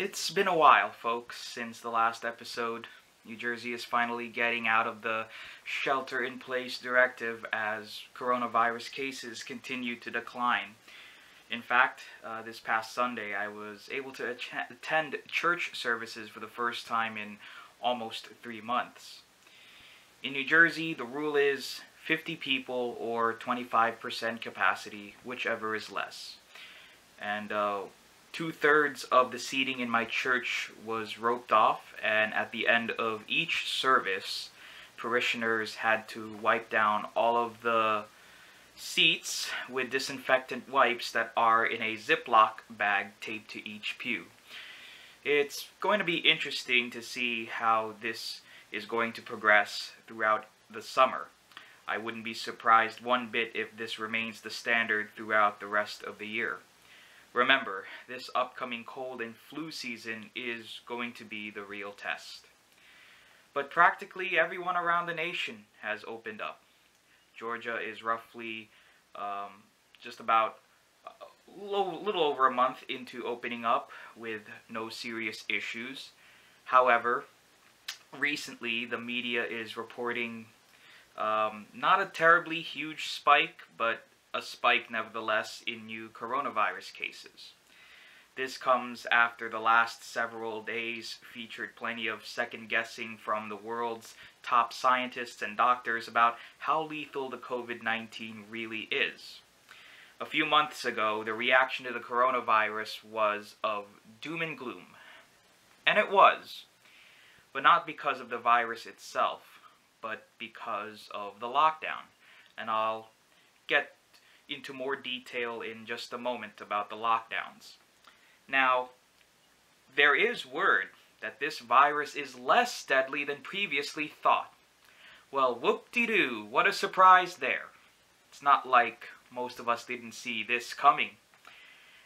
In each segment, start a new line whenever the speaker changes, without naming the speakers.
It's been a while, folks, since the last episode. New Jersey is finally getting out of the shelter-in-place directive as coronavirus cases continue to decline. In fact, this past Sunday I was able to attend church services for the first time in almost 3 months. In New Jersey, the rule is 50 people or 25% capacity, whichever is less. And 2/3 of the seating in my church was roped off, and at the end of each service, parishioners had to wipe down all of the seats with disinfectant wipes that are in a Ziploc bag taped to each pew. It's going to be interesting to see how this is going to progress throughout the summer. I wouldn't be surprised one bit if this remains the standard throughout the rest of the year. Remember, this upcoming cold and flu season is going to be the real test. But practically everyone around the nation has opened up. Georgia is roughly just about a little over a month into opening up with no serious issues. However, recently the media is reporting not a terribly huge spike, but a spike nevertheless in new coronavirus cases. This comes after the last several days featured plenty of second-guessing from the world's top scientists and doctors about how lethal the COVID-19 really is. A few months ago, the reaction to the coronavirus was of doom and gloom. And it was. But not because of the virus itself, but because of the lockdown. And I'll get into more detail in just a moment about the lockdowns. Now, there is word that this virus is less deadly than previously thought. Well, whoop-de-doo, what a surprise there. It's not like most of us didn't see this coming.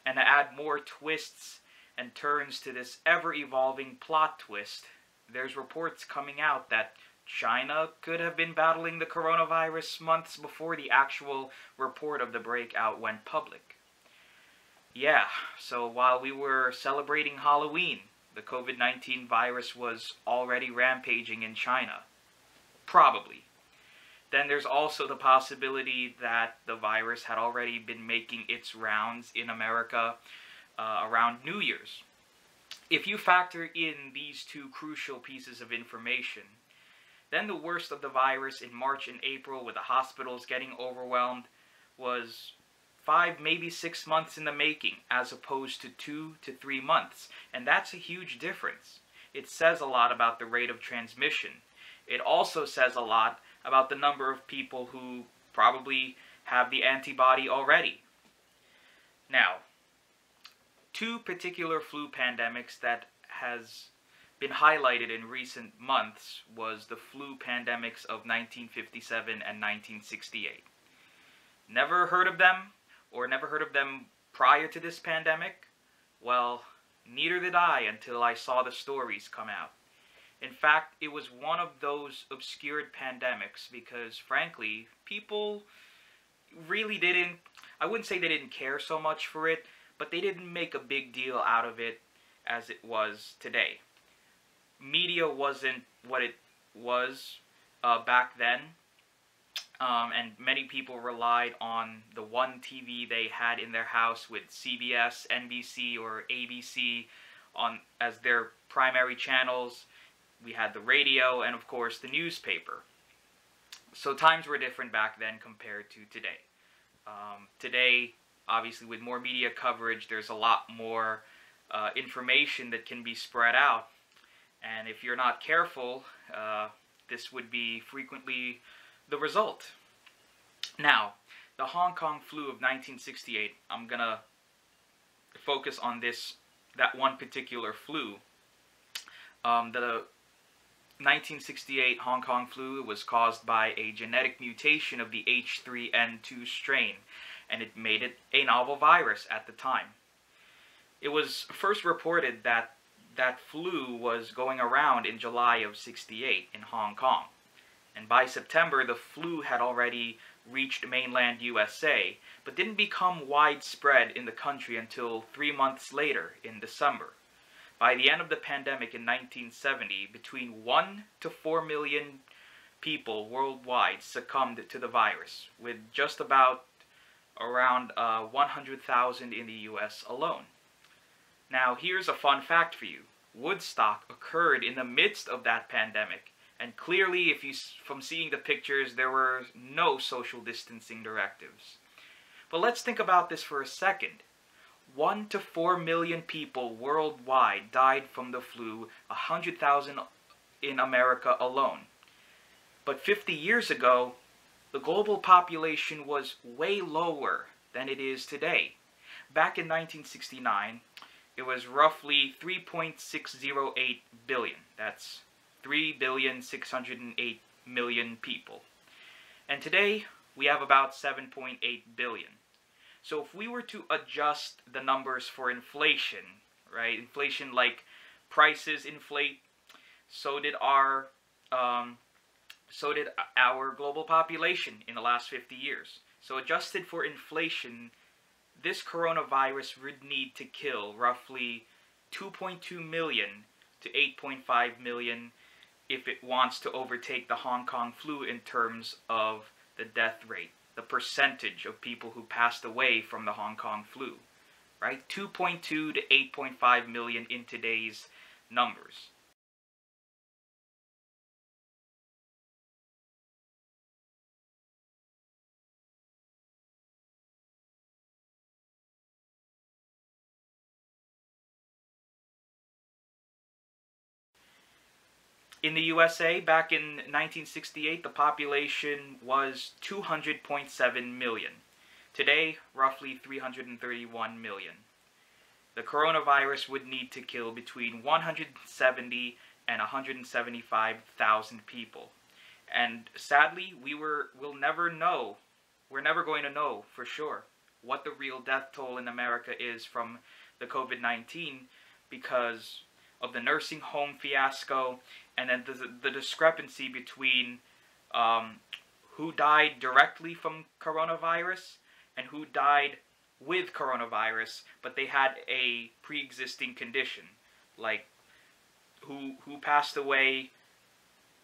And to add more twists and turns to this ever-evolving plot twist, there's reports coming out that China could have been battling the coronavirus months before the actual report of the breakout went public. Yeah, so while we were celebrating Halloween, the COVID-19 virus was already rampaging in China. Probably. Then there's also the possibility that the virus had already been making its rounds in America around New Year's. If you factor in these two crucial pieces of information, then the worst of the virus in March and April, with the hospitals getting overwhelmed, was 5, maybe 6 months in the making, as opposed to 2 to 3 months. And that's a huge difference. It says a lot about the rate of transmission. It also says a lot about the number of people who probably have the antibody already. Now, 2 particular flu pandemics that has been highlighted in recent months was the flu pandemics of 1957 and 1968. Never heard of them, or never heard of them prior to this pandemic? Well, neither did I until I saw the stories come out. In fact, it was one of those obscured pandemics because, frankly, people really didn't, I wouldn't say they didn't care so much for it, but they didn't make a big deal out of it as it was today. Media wasn't what it was back then, and many people relied on the one TV they had in their house with CBS, NBC, or ABC as their primary channels. We had the radio and, of course, the newspaper. So times were different back then compared to today. Today, obviously, with more media coverage, there's a lot more information that can be spread out. And if you're not careful, this would be frequently the result. Now, the Hong Kong flu of 1968, I'm going to focus on that one particular flu. The 1968 Hong Kong flu was caused by a genetic mutation of the H3N2 strain, and it made it a novel virus at the time. It was first reported that flu was going around in July of '68 in Hong Kong. And by September, the flu had already reached mainland USA, but didn't become widespread in the country until 3 months later in December. By the end of the pandemic in 1970, between 1 to 4 million people worldwide succumbed to the virus, with just about around 100,000 in the US alone. Now, here's a fun fact for you. Woodstock occurred in the midst of that pandemic, and clearly, from seeing the pictures, there were no social distancing directives. But let's think about this for a second. 1 to 4 million people worldwide died from the flu, 100,000 in America alone. But 50 years ago, the global population was way lower than it is today. Back in 1969, it was roughly 3.608 billion. That's 3,608,000,000 people. And today, we have about 7.8 billion. So if we were to adjust the numbers for inflation, right? Inflation, like prices inflate, so did our global population in the last 50 years. So adjusted for inflation, this coronavirus would need to kill roughly 2.2 million to 8.5 million if it wants to overtake the Hong Kong flu in terms of the death rate, the percentage of people who passed away from the Hong Kong flu, right? 2.2 to 8.5 million in today's numbers. In the USA, back in 1968, the population was 200.7 million. Today, roughly 331 million. The coronavirus would need to kill between 170 and 175,000 people. And sadly, we'll never know, we're never going to know for sure what the real death toll in America is from the COVID-19 because of the nursing home fiasco, and then the discrepancy between who died directly from coronavirus and who died with coronavirus, but they had a pre-existing condition, like who passed away,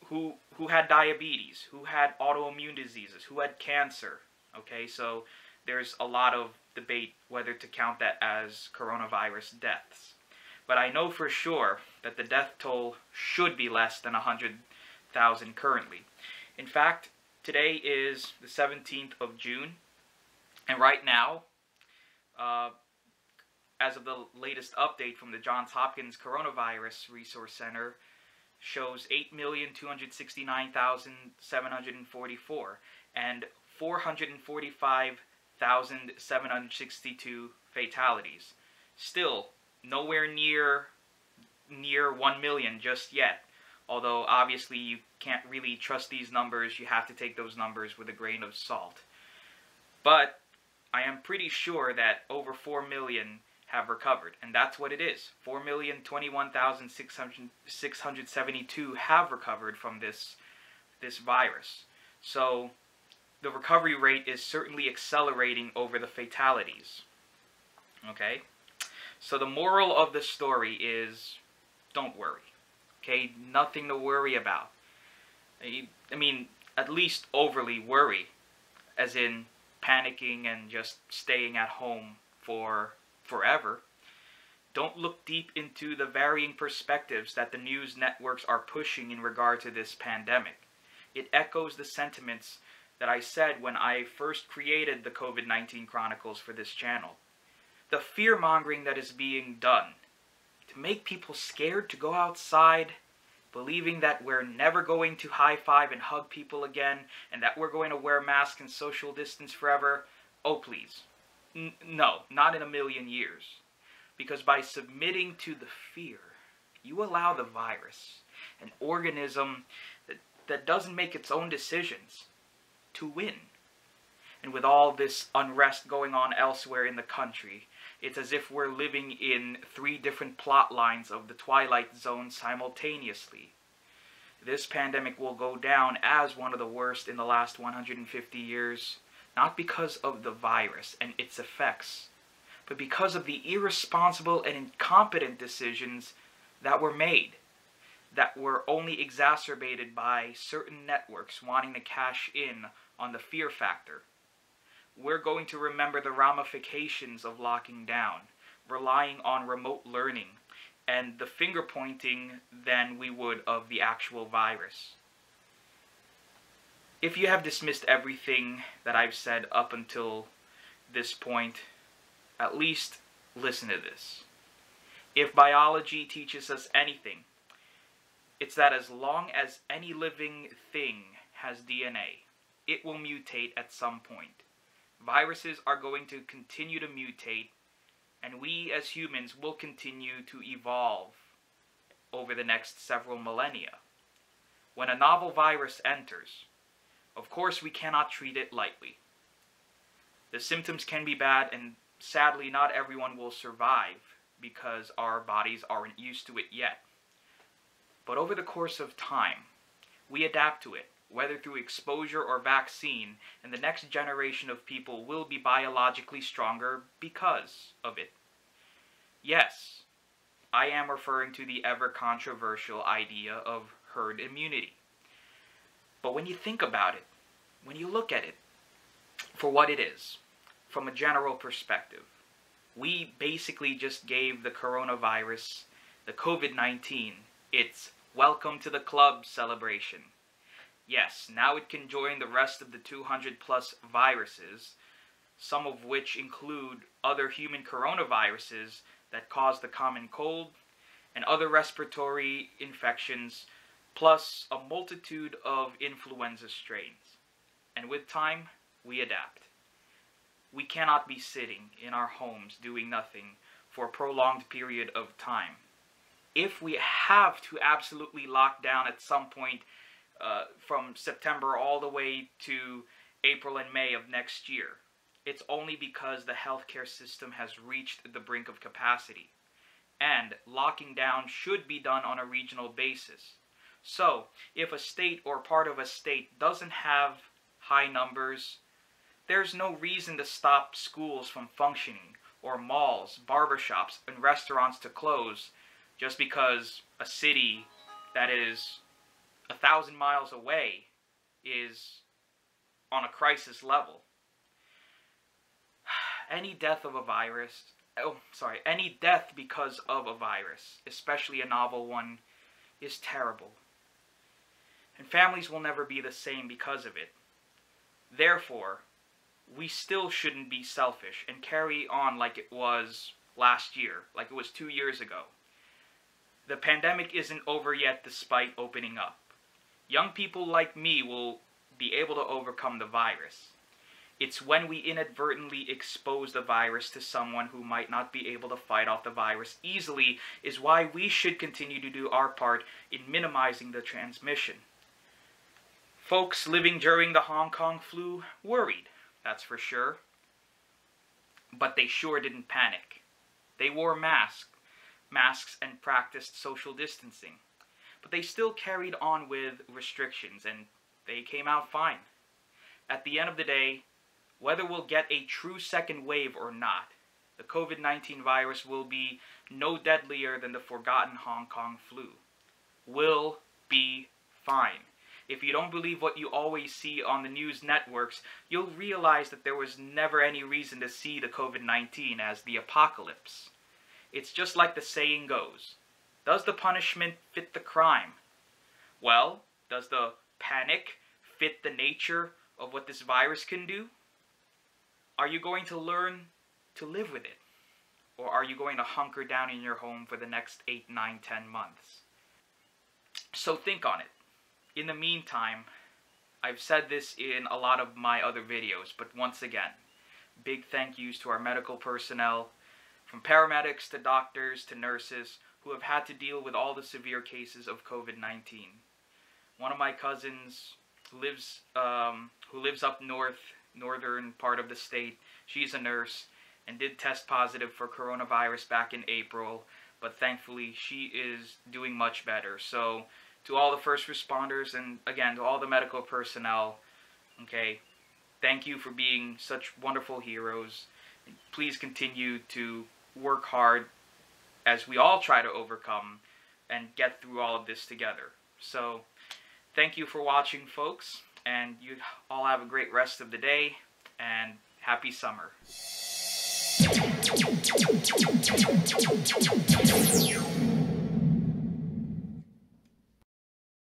who had diabetes, who had autoimmune diseases, who had cancer. Okay, so there's a lot of debate whether to count that as coronavirus deaths. But I know for sure that the death toll should be less than 100,000 currently. In fact, today is the 17th of June, and right now, as of the latest update from the Johns Hopkins Coronavirus Resource Center, shows 8,269,744 and 445,762 fatalities. Still, nowhere near 1 million just yet. Although obviously you can't really trust these numbers, you have to take those numbers with a grain of salt. But I am pretty sure that over 4 million have recovered, and that's what it is. 4,021,672 have recovered from this virus. So the recovery rate is certainly accelerating over the fatalities. Okay? So the moral of the story is, don't worry. Okay? Nothing to worry about. I mean, at least overly worry, as in panicking and just staying at home for forever. Don't look deep into the varying perspectives that the news networks are pushing in regard to this pandemic. It echoes the sentiments that I said when I first created the COVID-19 Chronicles for this channel. The fear-mongering that is being done to make people scared to go outside, believing that we're never going to high-five and hug people again, and that we're going to wear masks and social distance forever. Oh, please. No, not in a million years. Because by submitting to the fear, you allow the virus, an organism that doesn't make its own decisions, to win. And with all this unrest going on elsewhere in the country, it's as if we're living in 3 different plot lines of the Twilight Zone simultaneously. This pandemic will go down as one of the worst in the last 150 years, not because of the virus and its effects, but because of the irresponsible and incompetent decisions that were made, that were only exacerbated by certain networks wanting to cash in on the fear factor. We're going to remember the ramifications of locking down, relying on remote learning, and the finger pointing than we would of the actual virus. If you have dismissed everything that I've said up until this point, at least listen to this. If biology teaches us anything, it's that as long as any living thing has DNA, it will mutate at some point. Viruses are going to continue to mutate, and we as humans will continue to evolve over the next several millennia. When a novel virus enters, of course we cannot treat it lightly. The symptoms can be bad, and sadly not everyone will survive because our bodies aren't used to it yet. But over the course of time, we adapt to it, whether through exposure or vaccine, and the next generation of people will be biologically stronger because of it. Yes, I am referring to the ever-controversial idea of herd immunity. But when you think about it, when you look at it for what it is, from a general perspective, we basically just gave the coronavirus, the COVID-19, its welcome to the club celebration. Yes, now it can join the rest of the 200 plus viruses, some of which include other human coronaviruses that cause the common cold and other respiratory infections, plus a multitude of influenza strains. And with time, we adapt. We cannot be sitting in our homes doing nothing for a prolonged period of time. If we have to absolutely lock down at some point from September all the way to April and May of next year, it's only because the healthcare system has reached the brink of capacity. And locking down should be done on a regional basis. So, if a state or part of a state doesn't have high numbers, there's no reason to stop schools from functioning, or malls, barbershops, and restaurants to close just because a city that is 1,000 miles away is on a crisis level. Any death because of a virus, especially a novel one, is terrible. And families will never be the same because of it. Therefore, we still shouldn't be selfish and carry on like it was last year, like it was 2 years ago. The pandemic isn't over yet despite opening up. Young people like me will be able to overcome the virus. It's when we inadvertently expose the virus to someone who might not be able to fight off the virus easily is why we should continue to do our part in minimizing the transmission. Folks living during the Hong Kong flu worried, that's for sure. But they sure didn't panic. They wore masks and practiced social distancing. But they still carried on with restrictions, and they came out fine. At the end of the day, whether we'll get a true second wave or not, the COVID-19 virus will be no deadlier than the forgotten Hong Kong flu. We'll be fine. If you don't believe what you always see on the news networks, you'll realize that there was never any reason to see the COVID-19 as the apocalypse. It's just like the saying goes, does the punishment fit the crime? Well, does the panic fit the nature of what this virus can do? Are you going to learn to live with it? Or are you going to hunker down in your home for the next 8, 9, 10 months? So think on it. In the meantime, I've said this in a lot of my other videos, but once again, big thank yous to our medical personnel, from paramedics to doctors to nurses, who have had to deal with all the severe cases of COVID-19. One of my cousins who lives up northern part of the state, she's a nurse and did test positive for coronavirus back in April, but thankfully she is doing much better. So to all the first responders and again to all the medical personnel, okay, thank you for being such wonderful heroes. Please continue to work hard as we all try to overcome and get through all of this together. So thank you for watching, folks, and you all have a great rest of the day, and happy summer.